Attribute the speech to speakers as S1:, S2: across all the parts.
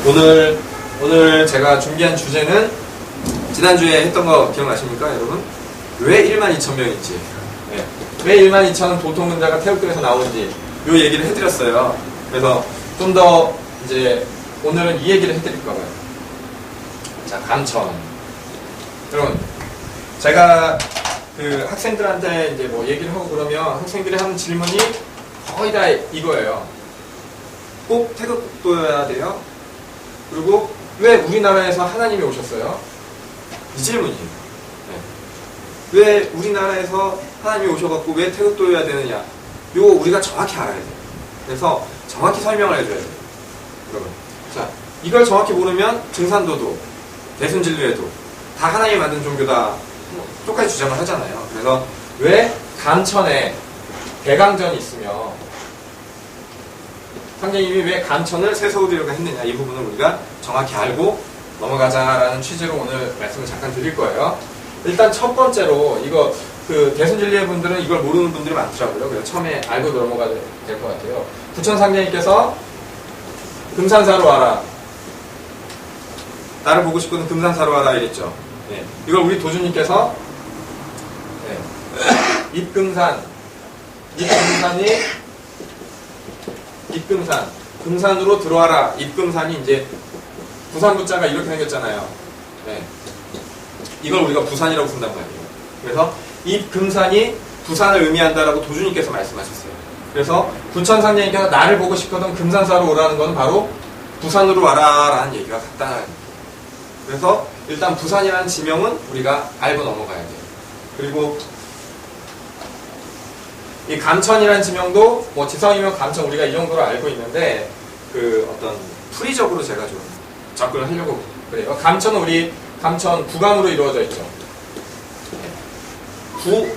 S1: 오늘 제가 준비한 주제는 지난주에 했던 거 기억나십니까, 여러분? 왜 12,000명인지. 네. 왜 12,000 도통문자가 태극교에서 나오는지 요 얘기를 해드렸어요. 그래서 좀 더 이제 오늘은 이 얘기를 해드릴 거예요. 자, 감천. 여러분, 제가 그 학생들한테 이제 뭐 얘기를 하고 그러면 학생들이 하는 질문이 거의 다 이거예요. 꼭 태극도여야 돼요? 그리고 왜 우리나라에서 하나님이 오셨어요? 이 질문이에요. 네. 왜 우리나라에서 하나님이 오셔갖고 왜 태극도여야 되느냐? 이거 우리가 정확히 알아야 돼요. 그래서 정확히 설명을 해줘야 돼요. 여러분. 자, 이걸 정확히 모르면 증산도도, 대순진리회도 다 하나님이 만든 종교다. 똑같이 주장을 하잖아요. 그래서 왜 감천에 대강전이 있으며 상제님이 왜 감천을 세서우리라고 했느냐, 이 부분을 우리가 정확히 알고 넘어가자라는 취지로 오늘 말씀을 잠깐 드릴 거예요. 일단 첫 번째로 이거 그 대순진리회 분들은 이걸 모르는 분들이 많더라고요. 그래서 처음에 알고 넘어가야 될 것 같아요. 부천 상제님께서 금산사로 와라, 나를 보고 싶거든 금산사로 와라 이랬죠. 네. 이걸 우리 도주님께서 네. 입금산 금산으로 들어와라. 입금산이 이제 부산 부자가 이렇게 생겼잖아요. 네. 이걸 우리가 부산이라고 쓴단 말이에요. 그래서 입금산이 부산을 의미한다라고 도주님께서 말씀하셨어요. 그래서 부천상제님께서 나를 보고 싶거든 금산사로 오라는 건 바로 부산으로 와라 라는 얘기가 같다는 거예요. 그래서 일단 부산이라는 지명은 우리가 알고 넘어가야 돼요. 그리고 이 감천이라는 지명도 뭐 지성이면 감천 우리가 이 정도로 알고 있는데 그 어떤 풀이적으로 제가 좀 접근을 하려고 그래요. 감천은 우리 감천 구감으로 이루어져 있죠.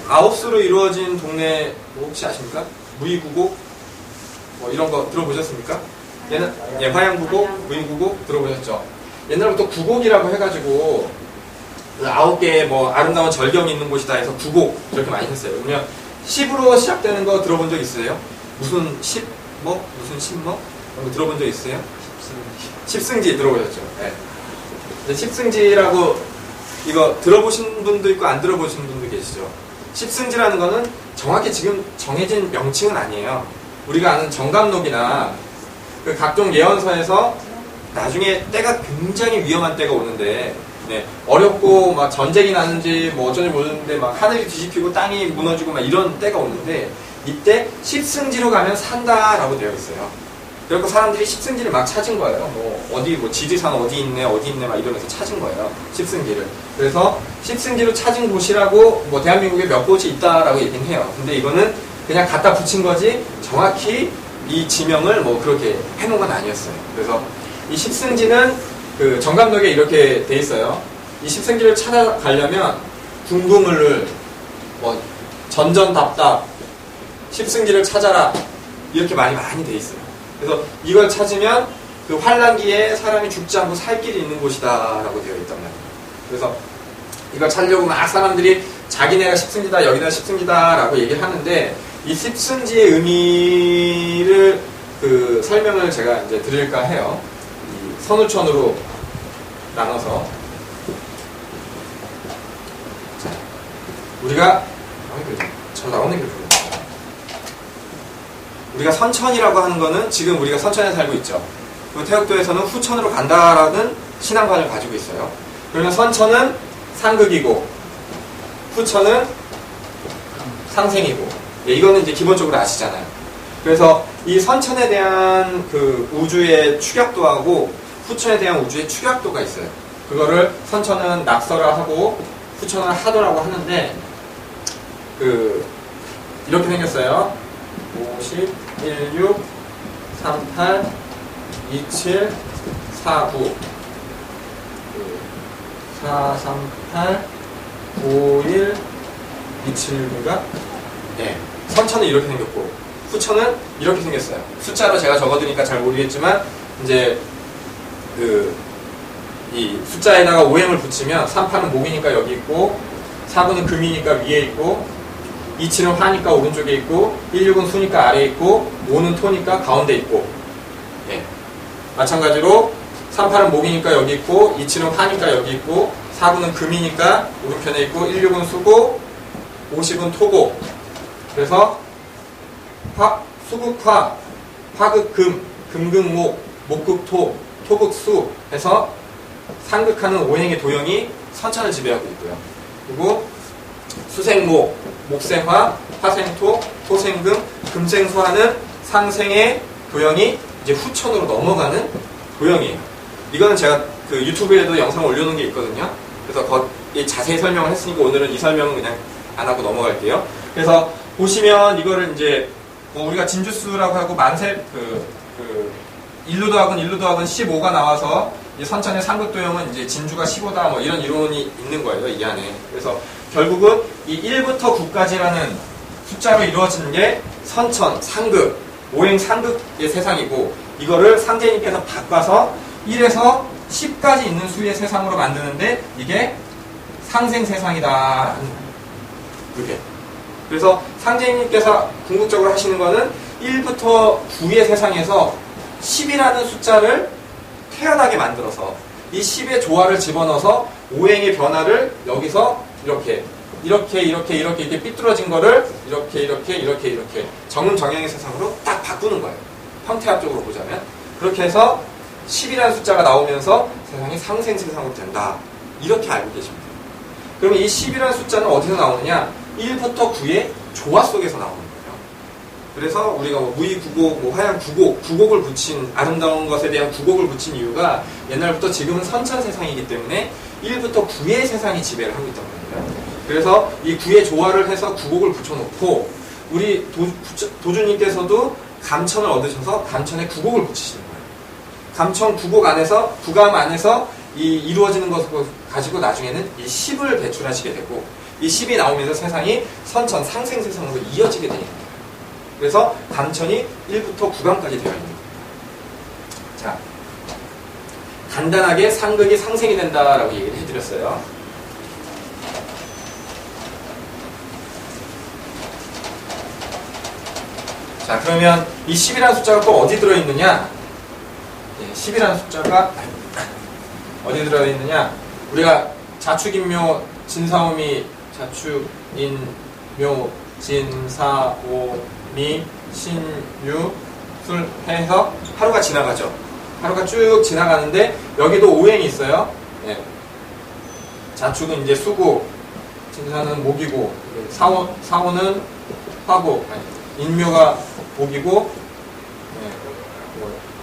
S1: 9수로 이루어진 동네 뭐 혹시 아십니까? 무의구곡 뭐 이런 거 들어보셨습니까? 얘는 예, 화양구곡, 무의구곡 들어보셨죠? 옛날부터 구곡이라고 해가지고 9개의 뭐 아름다운 절경이 있는 곳이다 해서 구곡 이렇게 많이 했어요. 그러면 10으로 시작되는 거 들어본 적 있어요? 무슨 10? 무슨 10뭐? 이런 거 들어본 적 있어요? 십승지 들어보셨죠? 네. 십승지라고 이거 들어보신 분도 있고 안 들어보신 분도 계시죠? 십승지라는 거는 정확히 지금 정해진 명칭은 아니에요. 우리가 아는 정감록이나 그 각종 예언서에서 나중에 때가 굉장히 위험한 때가 오는데 네, 어렵고 막 전쟁이 나는지 뭐 어쩐지 모르는데 막 하늘이 뒤집히고 땅이 무너지고 막 이런 때가 오는데 이때 십승지로 가면 산다라고 되어 있어요. 그래서 사람들이 십승지를 막 찾은 거예요. 뭐 어디 뭐 지리산 어디 있네 막 이러면서 찾은 거예요. 십승지를. 그래서 십승지로 찾은 곳이라고 뭐 대한민국에 몇 곳이 있다라고 얘기는 해요. 근데 이거는 그냥 갖다 붙인 거지 정확히 이 지명을 뭐 그렇게 해놓은 건 아니었어요. 그래서 이 십승지는 그 정감록에 이렇게 돼 있어요. 이 십승지를 찾아가려면 궁금을 뭐 전전답답 십승지를 찾아라 이렇게 말이 많이 돼 있어요. 그래서 이걸 찾으면 그 환란기에 사람이 죽지 않고 살 길이 있는 곳이다 라고 되어 있단 말이에요. 그래서 이걸 찾으려고 막 사람들이 자기네가 십승지다 여기다 십승지다 라고 얘기를 하는데 이 십승지의 의미를 그 설명을 제가 이제 드릴까 해요. 이 선우천으로 나눠서 자, 우리가 잘 나오는 게 좋아요. 우리가 선천이라고 하는 거는 지금 우리가 선천에 살고 있죠. 그리고 태극도에서는 후천으로 간다라는 신앙관을 가지고 있어요. 그러면 선천은 상극이고 후천은 상생이고 예, 이거는 이제 기본적으로 아시잖아요. 그래서 이 선천에 대한 그 우주의 축약도하고 후천에 대한 우주의 축약도가 있어요. 그거를 선천은 낙서라 하고 후천은 하도라고 하는데 그 이렇게 생겼어요. 50, 16, 38, 27, 49 438, 51, 27인가? 네. 선천은 이렇게 생겼고 후천은 이렇게 생겼어요. 숫자로 제가 적어두니까 잘 모르겠지만 이제 이 숫자에다가 오행을 붙이면 38은 목이니까 여기 있고 4분은 금이니까 위에 있고 27은 화니까 오른쪽에 있고 16은 수니까 아래에 있고 5는 토니까 가운데 있고 예. 마찬가지로 38은 목이니까 여기 있고, 27은 화니까 여기 있고, 49는 금이니까 오른편에 있고, 16은 수고, 50은 토고. 그래서 수극화, 화극금, 금극목, 목극토, 토극수 해서 상극하는 오행의 도형이 선천을 지배하고 있고요. 그리고 수생목, 목생화, 화생토, 토생금, 금생수하는 상생의 도형이 이제 후천으로 넘어가는 도형이에요. 이거는 제가 그 유튜브에도 영상 올려놓은 게 있거든요. 그래서 자세히 설명을 했으니까 오늘은 이 설명은 그냥 안 하고 넘어갈게요. 그래서 보시면 이거를 이제 뭐 우리가 진주수라고 하고 만세 일루도학은 15가 나와서 이제 선천의 상극도형은 이제 진주가 15다 뭐 이런 이론이 있는 거예요, 이 안에. 그래서 결국은 이 1부터 9까지라는 숫자로 이루어지는 게 선천, 상극, 오행 상극의 세상이고, 이거를 상제님께서 바꿔서 1에서 10까지 있는 수의 세상으로 만드는데 이게 상생 세상이다. 이렇게. 그래서 상제님께서 궁극적으로 하시는 거는 1부터 9의 세상에서 10이라는 숫자를 태어나게 만들어서 이 10의 조화를 집어넣어서 오행의 변화를 여기서 이렇게 삐뚤어진 거를 이렇게 정음 정형의 세상으로 딱 바꾸는 거예요. 형태학적으로 보자면. 그렇게 해서 10이라는 숫자가 나오면서 세상이 상생 세상으로 된다. 이렇게 알고 계십니다. 그러면 이 10이라는 숫자는 어디서 나오느냐? 1부터 9의 조화 속에서 나오는 거예요. 그래서 우리가 뭐 무의구곡, 화양 구곡을 붙인, 아름다운 것에 대한 구곡을 붙인 이유가 옛날부터 지금은 선천 세상이기 때문에 1부터 9의 세상이 지배를 하고 있단 말이에요. 그래서 이 9의 조화를 해서 구곡을 붙여놓고, 우리 도주님께서도 감천을 얻으셔서 감천에 구곡을 붙이시는 거예요. 감천 구곡 안에서, 구감 안에서 이루어지는 것을 가지고 나중에는 이 10을 배출하시게 되고, 이 10이 나오면서 세상이 선천, 상생 세상으로 이어지게 되는 거예요. 그래서 감천이 1부터 9감까지 되어 있는 거예요. 자, 간단하게 상극이 상생이 된다라고 얘기를 해드렸어요. 자, 그러면 이 10이라는 숫자가 또 어디 들어있느냐? 10이라는 숫자가 어디 들어있느냐? 우리가 자축인묘, 진사오미, 자축인묘, 진사오미, 신유, 술 해서 하루가 지나가죠. 하루가 쭉 지나가는데 여기도 오행이 있어요. 네. 자축은 이제 수고, 진사는 목이고, 사오는 화고, 인묘가 목이고,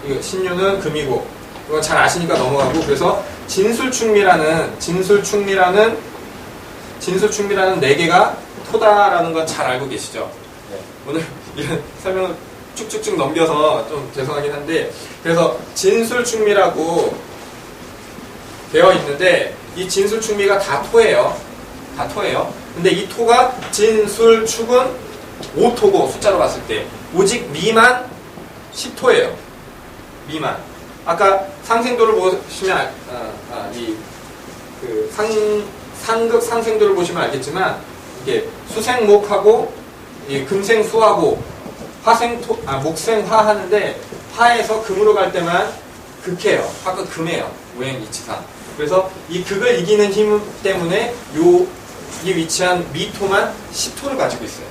S1: 이거 신유는 금이고, 이거 잘 아시니까 넘어가고. 그래서 진술충미라는 4개가 토다라는 건 잘 알고 계시죠? 네. 오늘 이런 설명을 쭉쭉쭉 넘겨서 좀 죄송하긴 한데, 그래서 진술충미라고 되어 있는데 이 진술충미가 다 토예요. 다 토예요. 근데 이 토가 진술축은 5토고, 숫자로 봤을 때 오직 미만 10토예요. 미만. 아까 상생도를 보시면 상극 상생도를 보시면 알겠지만, 이게 수생목하고 금생수하고 목생화 하는데, 화에서 금으로 갈 때만 극해요. 화가 금해요. 오행 이치상. 그래서 이 극을 이기는 힘 때문에 이 위치한 미토만 10토를 가지고 있어요.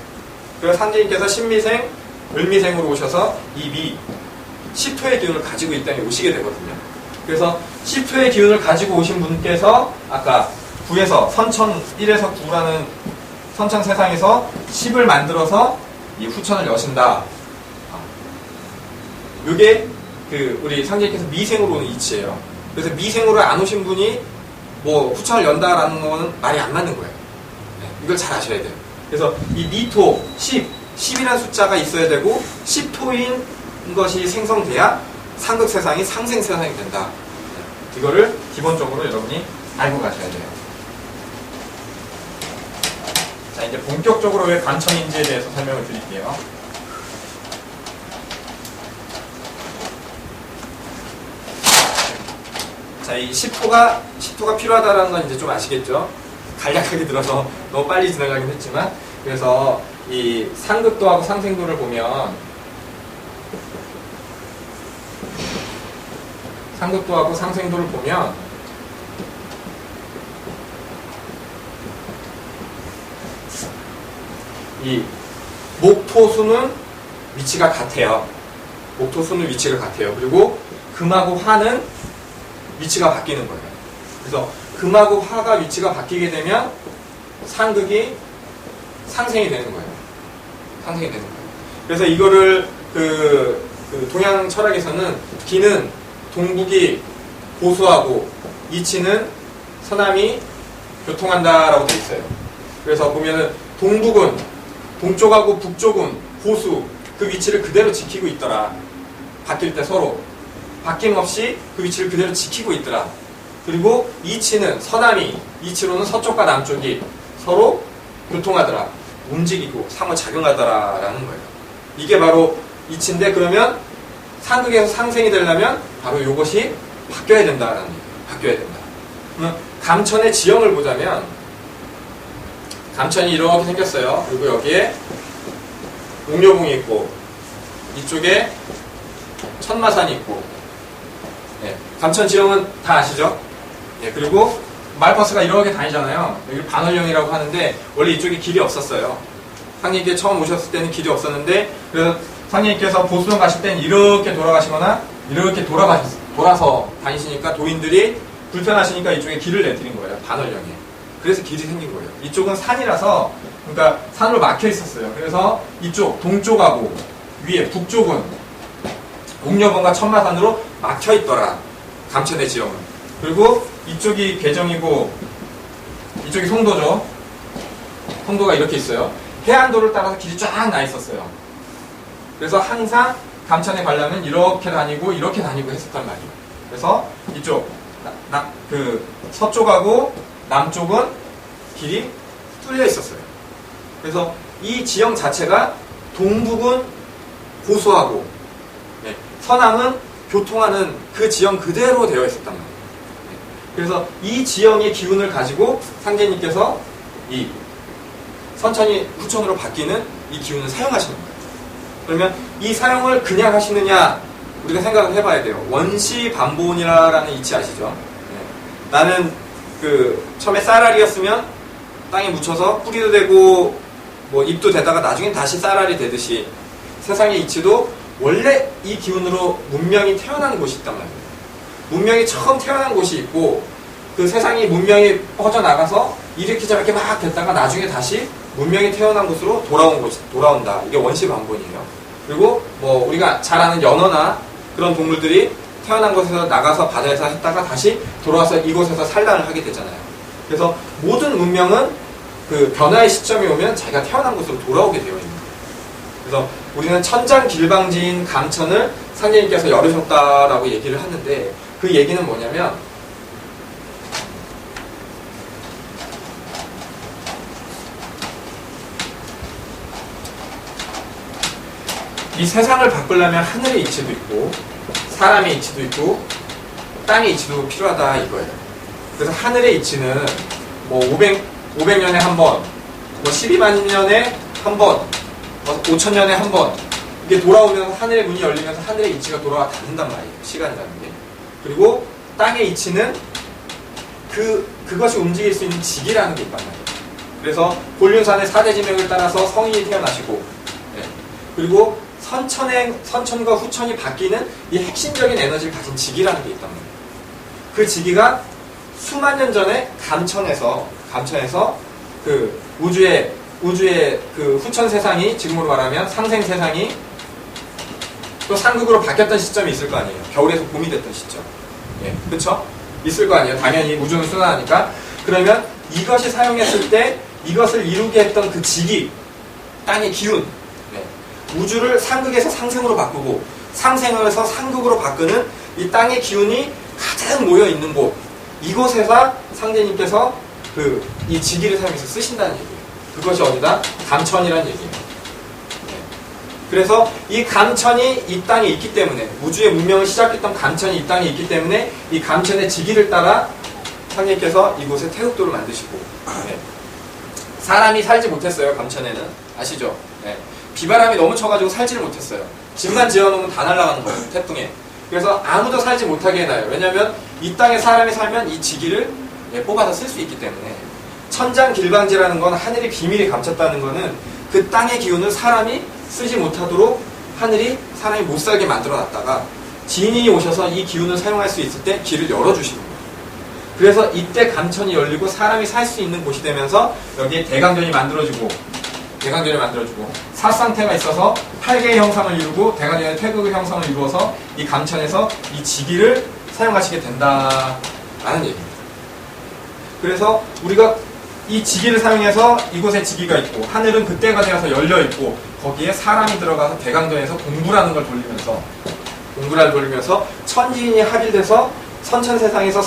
S1: 그래서 상제님께서 신미생, 을미생으로 오셔서 이 10토의 기운을 가지고 이 땅에 오시게 되거든요. 그래서 10토의 기운을 가지고 오신 분께서 아까 9에서 선천 1에서 9라는 선천 세상에서 10을 만들어서 이 후천을 여신다. 이게 우리 상제님께서 미생으로 오는 이치예요. 그래서 미생으로 안 오신 분이 뭐 후천을 연다라는 거는 말이 안 맞는 거예요. 네, 이걸 잘 아셔야 돼요. 그래서 이 미토 10이라는 숫자가 있어야 되고 10토인 것이 생성돼야 상극 세상이 상생 세상이 된다. 네, 이거를 기본적으로 여러분이 알고 가셔야 돼요. 자, 이제 본격적으로 왜 관천인지에 대해서 설명을 드릴게요. 자, 이 10토가 필요하다는 건 이제 좀 아시겠죠? 간략하게 들어서 너무 빨리 지나가긴 했지만, 그래서 이 상극도하고 상생도를 보면, 상극도하고 상생도를 보면 이 목토수는 위치가 같아요. 목토수는 위치가 같아요. 그리고 금하고 화는 위치가 바뀌는 거예요. 그래서 금하고 화가 위치가 바뀌게 되면 상극이 상생이 되는 거예요. 상생이 되는 거예요. 그래서 이거를 그 동양 철학에서는 기는 동북이 고수하고 이치는 서남이 교통한다라고 되어 있어요. 그래서 보면은 동북은 동쪽하고 북쪽은 고수 그 위치를 그대로 지키고 있더라. 바뀔 때 서로 바뀜없이 그 위치를 그대로 지키고 있더라. 그리고 이치는 서남이 이치로는 서쪽과 남쪽이 서로 교통하더라. 움직이고 상호작용하더라라는 거예요. 이게 바로 이치인데 그러면 상극에서 상생이 되려면 바로 이것이 바뀌어야 된다라는 얘기예요. 바뀌어야 된다. 감천의 지형을 보자면 감천이 이렇게 생겼어요. 그리고 여기에 옥녀봉이 있고 이쪽에 천마산이 있고 네, 감천 지형은 다 아시죠? 네, 그리고 마을버스가 이렇게 다니잖아요. 여기 반월령이라고 하는데 원래 이쪽에 길이 없었어요. 상님께 처음 오셨을 때는 길이 없었는데 그래서 상님께서 보수동 가실 때는 이렇게 돌아가시거나 이렇게 돌아서 다니시니까 도인들이 불편하시니까 이쪽에 길을 내드린 거예요. 반월령에. 그래서 길이 생긴 거예요. 이쪽은 산이라서 그러니까 산으로 막혀 있었어요. 그래서 이쪽 동쪽하고 위에 북쪽은 옥녀봉과 천마산으로 막혀 있더라. 감천의 지형은. 그리고 이쪽이 개정이고 이쪽이 송도죠. 송도가 이렇게 있어요. 해안도를 따라서 길이 쫙 나 있었어요. 그래서 항상 감천에 가려면 이렇게 다니고 이렇게 다니고 했었단 말이에요. 그래서 이쪽 그 서쪽하고 남쪽은 길이 뚫려 있었어요. 그래서 이 지형 자체가 동북은 고수하고 네, 서남은 교통하는 그 지형 그대로 되어 있었단 말이에요. 네, 그래서 이 지형의 기운을 가지고 상제님께서 이 선천이 후천으로 바뀌는 이 기운을 사용하시는 거예요. 그러면 이 사용을 그냥 하시느냐 우리가 생각을 해봐야 돼요. 원시반본이라는 이치 아시죠? 네. 나는 처음에 쌀알이었으면 땅에 묻혀서 뿌리도 되고 뭐 잎도 되다가 나중엔 다시 쌀알이 되듯이 세상의 이치도 원래 이 기운으로 문명이 태어난 곳이 있단 말이에요. 문명이 처음 태어난 곳이 있고 그 세상이 문명이 퍼져나가서 이렇게 저렇게 막 됐다가 나중에 다시 문명이 태어난 곳으로 돌아온다. 이게 원시반본이에요. 그리고 뭐 우리가 잘 아는 연어나 그런 동물들이 태어난 곳에서 나가서 바다에서 했다가 다시 돌아와서 이곳에서 산란을 하게 되잖아요. 그래서 모든 문명은 그 변화의 시점이 오면 자기가 태어난 곳으로 돌아오게 되어 있는 거예요. 그래서 우리는 천장길방지인 감천을 상제님께서 열으셨다라고 얘기를 하는데 그 얘기는 뭐냐면 이 세상을 바꾸려면 하늘의 이치도 있고 사람의 이치도 있고 땅의 이치도 필요하다 이거예요. 그래서 하늘의 이치는 뭐 500년에 한 번, 뭐 12만 년에 한 번, 5,000년에 한 번 이게 돌아오면서 하늘의 문이 열리면서 하늘의 이치가 돌아와 닿는단 말이에요. 시간이라는 게. 그리고 땅의 이치는 그것이 움직일 수 있는 직이라는 게 있단 말이에요. 그래서 곤륜산의 4대 지명을 따라서 성인이 태어나시고 네. 그리고 선천과 후천이 바뀌는 이 핵심적인 에너지를 가진 직이라는 게 있단 말이에요. 그 직이가 수만 년 전에 감천에서 그 우주의 그 후천 세상이 지금으로 말하면 상생 세상이 또 상극으로 바뀌었던 시점이 있을 거 아니에요. 겨울에서 봄이 됐던 시점. 예, 그렇죠? 있을 거 아니에요. 당연히 우주는 순환하니까. 그러면 이것이 사용했을 때 이것을 이루게 했던 그 직이 땅의 기운. 우주를 상극에서 상생으로 바꾸고 상생에서 상극으로 바꾸는 이 땅의 기운이 가장 모여 있는 곳 이곳에서 상제님께서 이 지기를 사용해서 쓰신다는 얘기예요. 그것이 어디다? 감천이라는 얘기예요. 네. 그래서 이 감천이 이 땅에 있기 때문에 우주의 문명을 시작했던 감천이 이 땅에 있기 때문에 이 감천의 지기를 따라 상제님께서 이곳에 태극도를 만드시고 네. 사람이 살지 못했어요. 감천에는 아시죠? 네. 비바람이 너무 쳐가지고 살지를 못했어요. 집만 지어놓으면 다 날아가는 거예요. 태풍에. 그래서 아무도 살지 못하게 해놔요. 왜냐하면 이 땅에 사람이 살면 이 지기를 뽑아서 쓸 수 있기 때문에. 천장길방지라는 건 하늘이 비밀이 감췄다는 거는 그 땅의 기운을 사람이 쓰지 못하도록 하늘이 사람이 못 살게 만들어 놨다가 지인이 오셔서 이 기운을 사용할 수 있을 때 길을 열어주시는 거예요. 그래서 이때 감천이 열리고 사람이 살 수 있는 곳이 되면서 여기에 대강전이 만들어지고 사상태가 있어서 8개의 형상을 이루고 대강전의 태극의 형상을 이루어서 이 감천에서 이 지기를 사용하시게 된다라는 얘기입니다. 그래서 우리가 이 지기를 사용해서 이곳에 지기가 있고 하늘은 그때가 되어서 열려있고 거기에 사람이 들어가서 대강전에서 공부라는 걸 돌리면서 천지인이 합일돼서 선천세상에서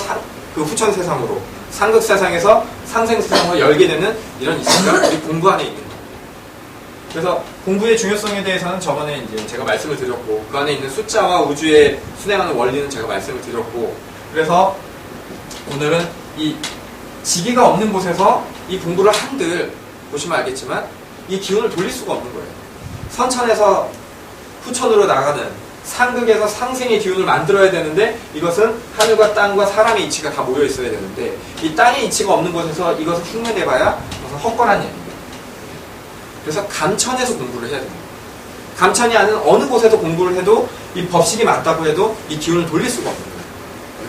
S1: 그 후천세상으로 상극세상에서 상생세상으로 열게 되는 이런 이치가 우리 공부 안에 있는 거예요. 그래서 공부의 중요성에 대해서는 저번에 이제 제가 말씀을 드렸고 그 안에 있는 숫자와 우주의 순행하는 원리는 제가 말씀을 드렸고 그래서 오늘은 이 지기가 없는 곳에서 이 공부를 한들 보시면 알겠지만 이 기운을 돌릴 수가 없는 거예요. 선천에서 후천으로 나가는 상극에서 상생의 기운을 만들어야 되는데 이것은 하늘과 땅과 사람의 이치가 다 모여 있어야 되는데 이 땅의 이치가 없는 곳에서 이것을 흉내내봐야 그것은 헛거란 얘기입니다. 그래서 감천에서 공부를 해야 됩니다. 감천이 아닌 어느 곳에서 공부를 해도 이 법식이 맞다고 해도 이 기운을 돌릴 수가 없는 거예요.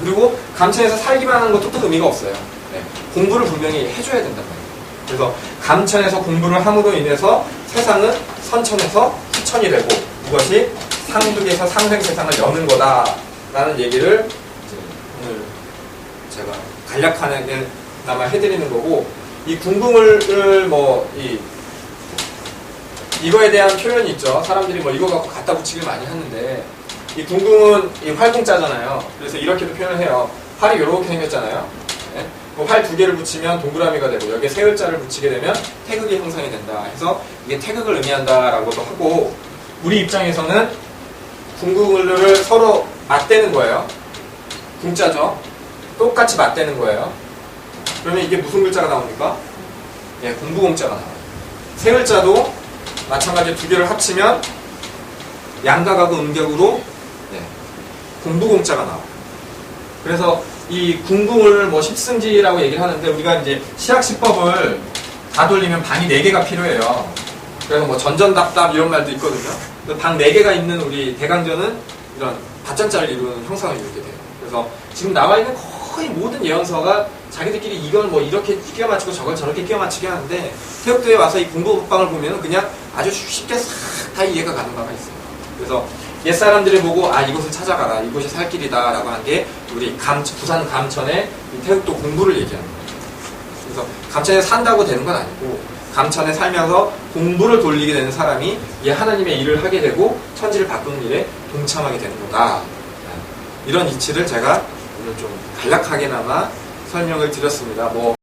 S1: 그리고 감천에서 살기만 하는 것도 또 의미가 없어요. 네. 공부를 분명히 해줘야 된단 말이에요. 그래서 감천에서 공부를 함으로 인해서 세상은 선천에서 후천이 되고 이것이 상극에서 상생세상을 여는 거다라는 얘기를 이제 오늘 제가 간략하게나마 해드리는 거고 이 궁금을 이거에 대한 표현이 있죠. 사람들이 이거 갖고 갖다 붙이기를 많이 하는데 이 궁금은 이 활궁자잖아요. 그래서 이렇게도 표현을 해요. 활이 이렇게 생겼잖아요. 네? 활 두 개를 붙이면 동그라미가 되고 여기에 세 글자를 붙이게 되면 태극이 형성이 된다. 해서 이게 태극을 의미한다라고도 하고 우리 입장에서는 궁극을 서로 맞대는 거예요. 궁자죠. 똑같이 맞대는 거예요. 그러면 이게 무슨 글자가 나옵니까? 예, 공부공자가 나와요. 세 글자도 마찬가지로 두 개를 합치면 양각하고 음격으로 공부공자가 나와요. 그래서 이 궁궁을 십승지라고 얘기를 하는데 우리가 이제 시학시법을 다 돌리면 방이 4개가 필요해요. 그래서 전전답답 이런 말도 있거든요. 방 4개가 있는 우리 대강전은 이런 밭전자를 이루는 형상을 이루게 돼요. 그래서 지금 나와 있는 거의 모든 예언서가 자기들끼리 이걸 이렇게 끼워 맞추고 저걸 저렇게 끼워 맞추게 하는데 태극도에 와서 이 공부법방을 보면은 그냥 아주 쉽게 싹 다 이해가 가는 바가 있어요. 그래서 옛사람들이 보고 이곳을 찾아가라. 이곳이 살 길이다. 라고 한 게 우리 부산 감천의 태극도 공부를 얘기하는 거예요. 그래서 감천에 산다고 되는 건 아니고 감천에 살면서 공부를 돌리게 되는 사람이 이 하나님의 일을 하게 되고 천지를 바꾸는 일에 동참하게 되는 거다. 이런 이치를 제가 오늘 좀 간략하게나마 설명을 드렸습니다.